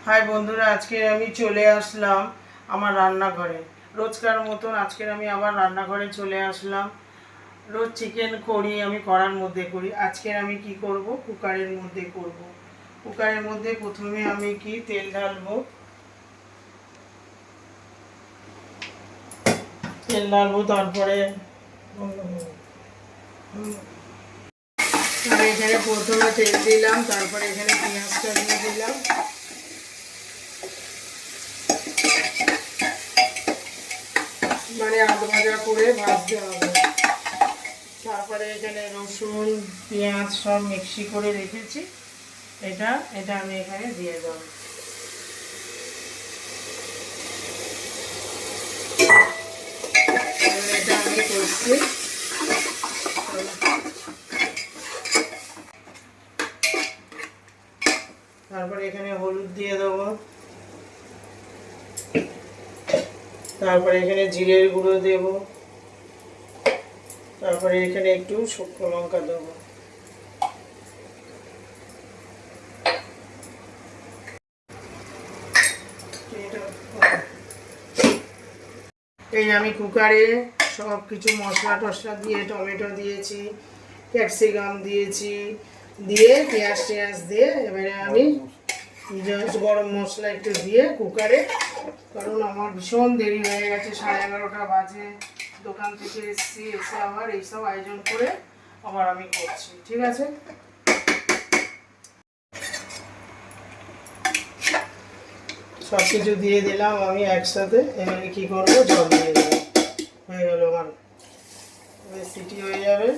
High বন্ধুরা, আজকে আমি চলে আসলাম আমার রান্নাঘরে। রোজকার মতন আজকের আমি আবার রান্নাঘরে চলে আসলাম। রোজ চিকেন করি, আমি কড়ার মধ্যে করি। আজকের আমি কি করব, কুকারের মধ্যে করব। কুকারের মধ্যে প্রথমে আমি কি তেল ঢালবো, তারপরে আমি এখানে প্রথমে তেল দিলাম, তারপরে এখানে পেঁয়াজটা দিয়ে দিলাম। মানে আধ ভাজা করে ভাজতে হবে। তারপরে এখানে রসুন পেঁয়াজ সব মিক্সি করে রেখেছি, এটা আমি এখানে দিয়ে দেব। এটা আমি করছি। তারপরে এখানে হলুদ দিয়ে দেবো, তারপরে এখানে জিরের গুঁড়ো দেব, তারপরে এখানে একটু শুকনো লঙ্কা দেবো। এই আমি কুকারে সব কিছু মশলা টশলা দিয়ে, টমেটো দিয়েছি, ক্যাপসিকাম দিয়েছি, দিয়ে পেঁয়াজ টেয়াজ দিয়ে এবারে আমি গরম মশলা একটু দিয়ে কুকারে, কারণ আমার ভীষণ দেরি হয়ে গেছে, 11:30 বাজে। দোকান থেকে এসে আবার এইসব আয়োজন করে আবার আমি করছি। ঠিক আছে, সব কিছু দিয়ে দিলাম আমি একসাথে। এবারে কি করবো, জল দিয়ে দেবো। হয়ে গেল আমার, সিটি হয়ে যাবে।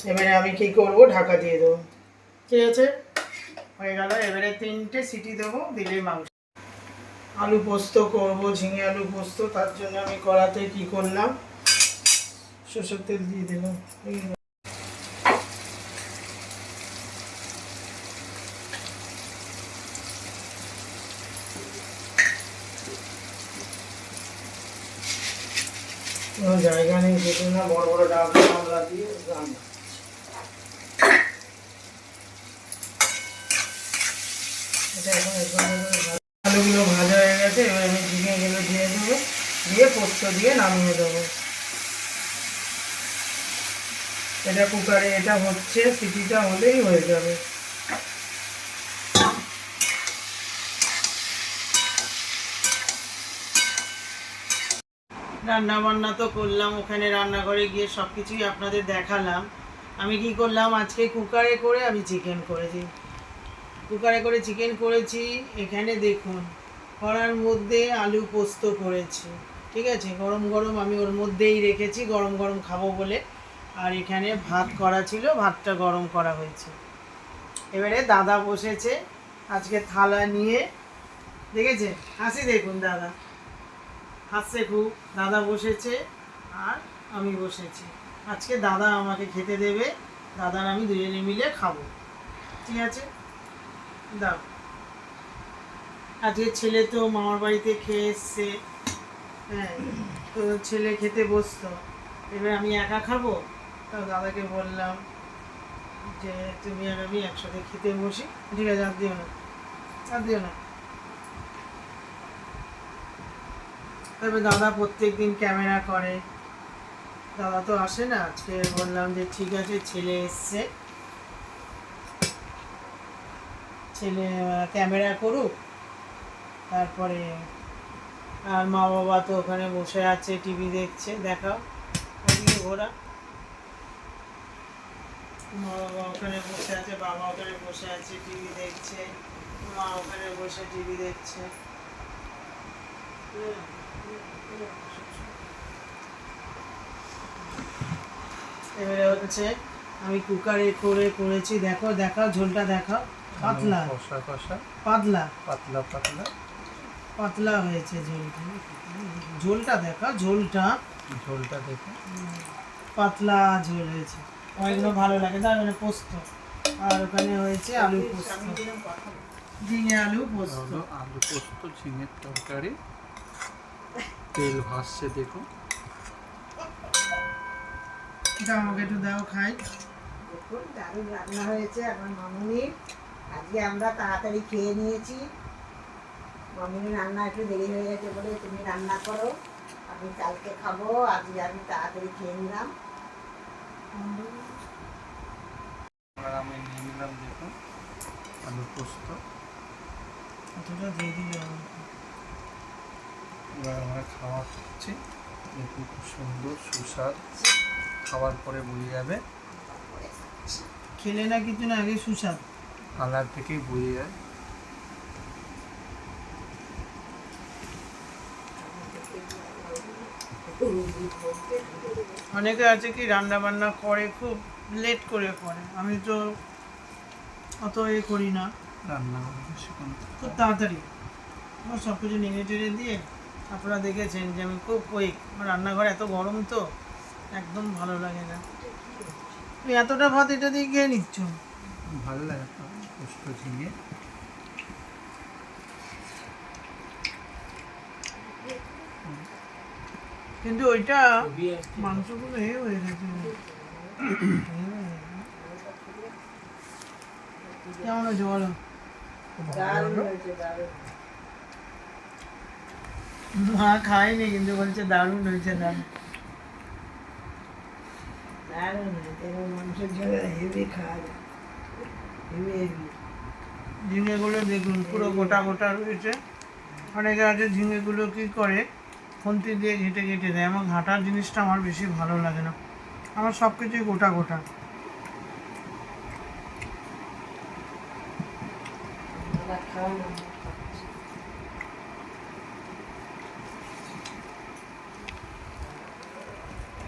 এবারে আমি কি করব, ঢাকা দিয়ে দেবো। ঠিক আছে, হয়ে গেল। এবারে 3টে সিটি দেবো, দিলেই মাংস। আলু পোস্ত করবো, ঝিঙে আলু পোস্ত। তার জন্য আমি কড়াতে কি করলাম, সরষের তেল দিয়ে দিলাম। কোনো জায়গা নেই, যেতে না বড় বড় ডাবলা গামলা দিয়ে রান্না। এটা এখন আলুগুলো ভাজা হয়ে গেছে। এবার আমি ঝিঙেগুলো দিয়ে দেবো, দিয়ে পোস্ত দিয়ে নামিয়ে দেবো। এটা কুকারে এটা হচ্ছে, সিটিটা হলেই হয়ে যাবে। রান্না বান্না তো করলাম, ওখানে রান্নাঘরে গিয়ে সব কিছুই আপনাদের দেখালাম। আমি কি করলাম, আজকে কুকারে করে আমি চিকেন করেছি। এখানে দেখুন, কড়ার মধ্যে আলু পোস্ত করেছি। ঠিক আছে, গরম গরম আমি ওর মধ্যেই রেখেছি, গরম গরম খাবো বলে। আর এখানে ভাত করা ছিল, ভাতটা গরম করা হয়েছে। এবারে দাদা বসেছে আজকে থালা নিয়ে, দেখেছে হাসি, দেখুন দাদা হাসছে খুব। দাদা বসেছে আর আমি বসেছি। আজকে দাদা আমাকে খেতে দেবে, দাদার আমি দুজনে মিলে খাবো। ঠিক আছে, দাও। আজকে ছেলে তো মামার বাড়িতে খেয়ে এসছে, হ্যাঁ, তো ছেলে খেতে বসতো। এবার আমি একা খাবো, তো দাদাকে বললাম যে তুমি আর আমি একসাথে খেতে বসি। ঠিক আছে, আর দিও না। তবে দাদা প্রত্যেক দিন ক্যামেরা করে, দাদা তো আসে না। আজকে বললাম যে ঠিক আছে, ছেলে এসছে, ছেলে ক্যামেরা করুক। তারপরে আর মা বাবা তো ওখানে বসে আছে, টিভি দেখছে। দেখাও ওদিকে ঘোরা, মা বাবা ওখানে বসে আছে, বাবা ওখানে বসে আছে, টিভি দেখছে। মা ওখানে বসে টিভি দেখছে। এবারে হচ্ছে আমি কুকারে করেছি। দেখাও ঝোলটা দেখাও। পাতলা পাতলা হয়েছে ঝোলটা দেখাও। ঝোলটা দেখো, পাতলা ঝোল হয়েছে, ওইগুলো ভালো লাগে। তার মানে পোস্ত, আর ওখানে হয়েছে আলু পোস্ত, ঝিঙে আলু পোস্ত। ঝিঙের তরকারি, তেল ভাসছে দেখো। এটা আমাকে একটু দাও, খাই। দেখুন দারুণ রান্না হয়েছে আমার মামুনির। আজকে আমরা তাড়াতাড়ি খেয়ে নিয়েছি। মামুনির রান্না একটু দেরি হয়ে গেছে বলে তুমি রান্না করো, আমি কালকে খাবো, আজকে আমি তাড়াতাড়ি খেয়ে নিলাম। আর আমি নিয়ে নিলাম দেখুন আলু পোস্ত। অতটা দিয়ে দিল। এবার আমরা খাওয়া খাচ্ছি, দেখুন খুব সুন্দর সুস্বাদ, খাওয়ার পরে বুঝে যাবে, খেলে না কিছু না, আগে সুস্বাদ। কালার থেকেই বুঝে যায়। অনেকে আছে কি রান্না বান্না করে খুব লেট করে করে, আমি তো অত করি না, রান্না বেশিক্ষণ খুব তাড়াতাড়ি আমার সব কিছু নেড়ে টেড়ে দিয়ে। আপনারা দেখেছেন যে আমি খুব কুইক, আমার রান্নাঘর এত গরম তো একদম ভালো লাগে না। তুমি এতটা ভাত এটা দিয়ে খেয়ে নিচ্ছ? ভালো লাগে তো পোস্ত ঝিঙে। কিন্তু ওইটা মাংসগুলো হয়ে গেছে। কেমন হয়েছে বলো? দারুণ হয়েছে, দারুণ। মা খায়নি কিন্তু বলছে দারুণ হয়েছে, দারুণ। দারুণ হয়েছে, এবং মাংসের ঝোল হেভি খাওয়া যায়, হেভি হেভি। ঝিঙেগুলো দেখুন পুরো গোটা গোটা রয়েছে। অনেকে আছে ঝিঙেগুলো কী করে খুন্তি দিয়ে ঘেঁটে ঘেঁটে দেয়, আমার ঘাটার জিনিসটা আমার বেশি ভালো লাগে না, আমার সব কিছুই গোটা গোটা। খাওয়া না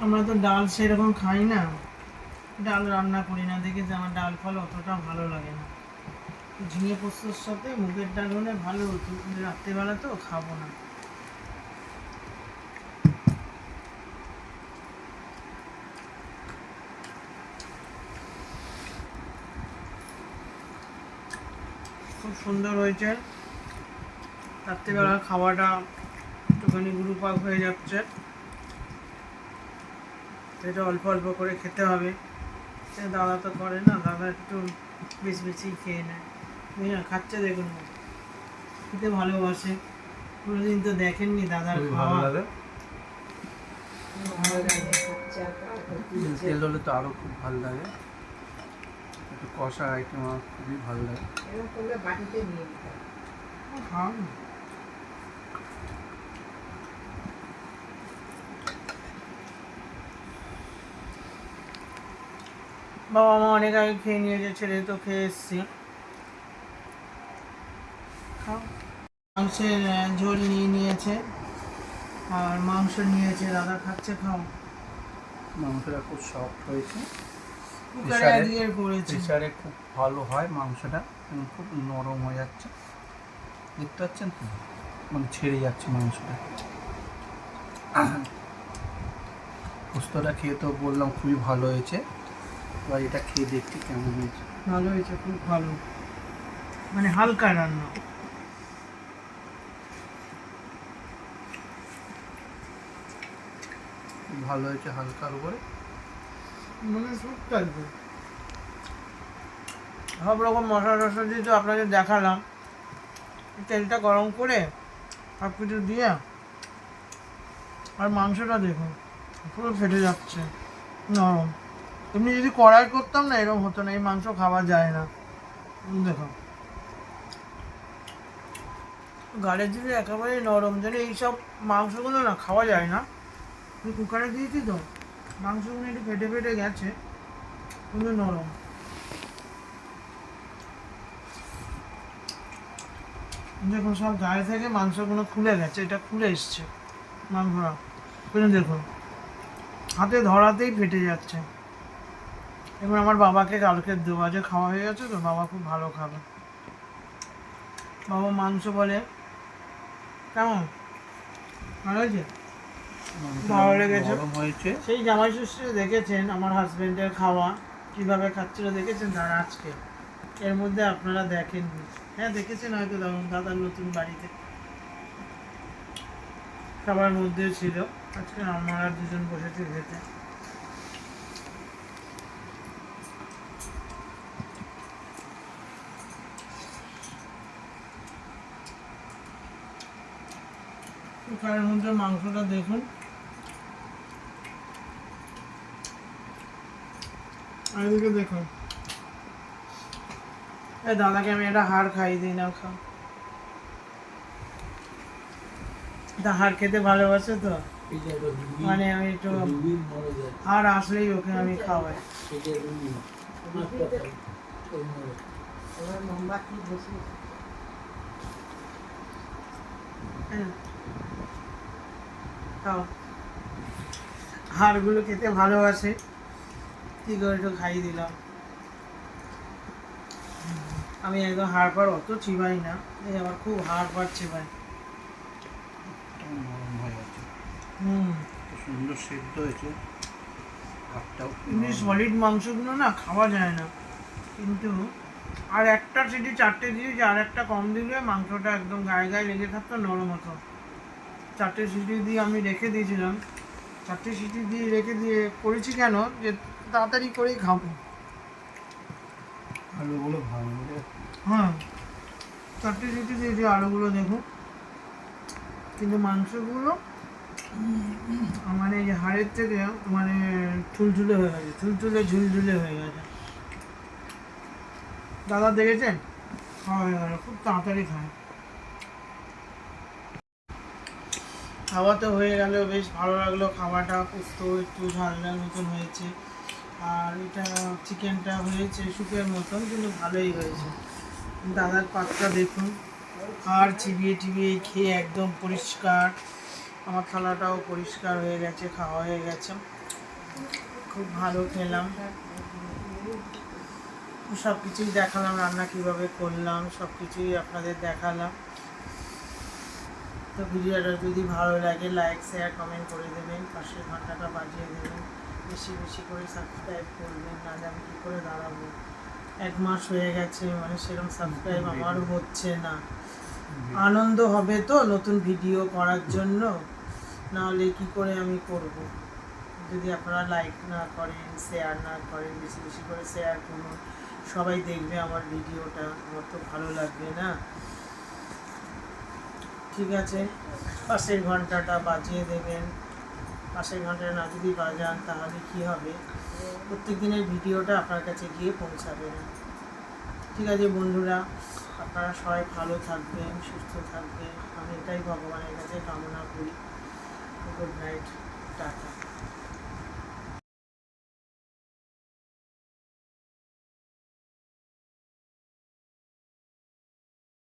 আমরা তো ডাল সেরকম খাই না, ডাল রান্না করি না দেখে যে আমার ডাল ফল অতটা ভালো লাগে না। ঝিঙে পোস্তর সাথে মুগের ডাল হলে ভালো হতো, কিন্তু রাত্রেবেলা তো খাবো না। খুব সুন্দর হয়েছে, রাত্রিবেলা খাওয়াটা একটুখানি গুরুপাক হয়ে যাচ্ছে, এটা অল্প অল্প করে খেতে হবে। দাদা তো করে না, দাদা একটু বেশি বেশি খেয়ে নেয়, বুঝলেন? খাচ্ছে দেখুন, খেতে ভালোবাসে। কোনোদিন তো দেখেননি দাদার খুবই খাওয়া। ভালো লাগে। ভালো লাগে, বাচ্চা খাওয়া করতে ইচ্ছে। তেল হলে তো আরও খুব ভালো লাগে, একটু কষা আইটেম আমার খুবই ভালো লাগে। এরকম করলে বাটিতে নিয়ে নিতে হবে। খাও না। বাবা মা অনেক আগে খেয়ে নিয়েছে, ছেলে তো খেয়ে এসছি। খাও। মাংসের ঝোল নিয়ে নিয়েছে আর মাংস নিয়েছে, দাদা খাচ্ছে, খাও। মাংসটা খুব সফট হয়েছে, কুকারে আজকে করেছে। প্রেসারে খুব ভালো হয় মাংসটা, এবং খুব নরম হয়ে যাচ্ছে, দেখতে পাচ্ছেন তো, মানে ছেড়ে যাচ্ছে মাংসটা। পোস্তটা খেয়ে তো বললাম খুবই ভালো হয়েছে, এবার এটা খেয়ে দেখছি কেমন হয়েছে। ভালো হয়েছে, খুব ভালো, মানে হালকা রান্না। খুব ভালো হয়েছে, হালকার উপরে। মানে স্যুপ টাইপের সব রকম মশলা টশলা দিয়ে তো আপনাকে দেখালাম। তেলটা গরম করে সব কিছু দিয়ে, আর মাংসটা দেখুন পুরো ফেটে যাচ্ছে, নরম। এমনি যদি কড়াই করতাম না এরকম হতো না, এই মাংস খাওয়া যায় না। দেখো গাড়ির যদি একেবারে নরম, যেন এইসব মাংসগুলো না খাওয়া যায় না। আমি কুকারে দিয়েছি তো মাংসগুলো একটু ফেটে ফেটে গেছে, কিন্তু নরম। দেখুন সব গায়ে থেকে মাংসগুলো খুলে গেছে, এটা খুলে এসছে মাংসটা, কিন্তু দেখুন হাতে ধরাতেই ফেটে যাচ্ছে। এবার আমার বাবাকে কালকে দেওয়া, যে খাওয়া হয়ে গেছে তো, বাবা খুব ভালো খাবে। বাবা মাংস বলে কেমন ভালো হয়েছে, ভালো লেগেছে। নরম হয়েছে। সেই জামাই ষষ্ঠী দেখেছেন আমার হাজবেন্ডের খাওয়া কিভাবে খাচ্ছিল, দেখেছেন তারা আজকে, এর মধ্যে আপনারা দেখেননি। হ্যাঁ দেখেছেন হয়তো, দাদার নতুন বাড়িতে সবার মধ্যে ছিল। আজকে আমরা দুজন বসেছি খেতে। কুকারের মধ্যে মাংসটা দেখুন, আর এদিকে দেখুন, এই দাদাকে আমি একটা হাড় খাইয়ে দিই না, খাও। তা হাড় খেতে ভালোবাসে তো, মানে আমি একটু হাড় আসলেই ওকে আমি খাওয়াই। এবার মোমবাতি বেশি হ্যাঁ, খাও। হাড়গুলো খেতে ভালোবাসে, কি করে একটু খাইয়ে দিলাম। আমি একদম হাড় পাড় অত চিবাই না, এই আমার খুব হাড় পাড় চিবাই। একদম নরম হয়ে যাচ্ছে, হুম, তো সুন্দর সেদ্ধ হয়েছে ভাতটাও। এমনি সলিড মাংসগুলো না খাওয়া যায় না, কিন্তু আর একটা সিটি 4টে দিয়েছি, আর একটা কম দিলে মাংসটা একদম গায়ে গায়ে লেগে থাকতো, নরম হতো। 4টে সিটি দিয়ে আমি রেখে দিয়েছিলাম, 4টে সিটি দিয়ে রেখে দিয়ে করেছি কেন, যে তাড়াতাড়ি করেই খাবো। আলুগুলো ভালো করে হ্যাঁ, 4টে সিটি দিয়েছি, আলুগুলো দেখুন, কিন্তু মাংসগুলো মানে এই যে হাড়ের থেকে মানে ঝুলঝুলে হয়ে গেছে, ঝুলঝুলে হয়ে গেছে। দাদা দেখেছেন, খাওয়া হয়ে গেল, খুব তাড়াতাড়ি খায়। খাওয়া তো হয়ে গেল, বেশ ভালো লাগলো খাওয়াটা, পোস্ত একটু ঝাল ঝাল মতন হয়েছে, আর এটা চিকেনটা হয়েছে স্যুপের মতন, কিন্তু ভালোই হয়েছে। দাদার পাতটা দেখুন, আর চিবিয়ে টিবিয়ে খেয়ে একদম পরিষ্কার, আমার থালাটাও পরিষ্কার হয়ে গেছে, খাওয়া হয়ে গেছে, খুব ভালো খেলাম। সব কিছুই দেখালাম, রান্না কীভাবে করলাম সব কিছুই আপনাদের দেখালাম। তো ভিডিওটা যদি ভালো লাগে লাইক শেয়ার কমেন্ট করে দেবেন, পাশের ঘন্টাটা বাজিয়ে দেবেন, বেশি বেশি করে সাবস্ক্রাইব করবেন, না আমি কী করে দাঁড়াবো। 1 মাস হয়ে গেছে, মানে সেরকম সাবস্ক্রাইব আমারও হচ্ছে না। আনন্দ হবে তো নতুন ভিডিও করার জন্য, নাহলে কি করে আমি করব। যদি আপনারা লাইক না করেন, শেয়ার না করেন, বেশি বেশি করে শেয়ার করুন, সবাই দেখবে আমার ভিডিওটা, আমার তো ভালো লাগবে না। ঠিক আছে, পাশের ঘন্টাটা বাজিয়ে দেবেন, পাশের ঘন্টাটা না যদি বাজান তাহলে কি হবে, প্রত্যেক দিনের ভিডিওটা আপনার কাছে গিয়ে পৌঁছাবে না। ঠিক আছে বন্ধুরা, আপনারা সবাই ভালো থাকবেন, সুস্থ থাকবেন, আমি এটাই ভগবানের কাছে কামনা করি। Good night.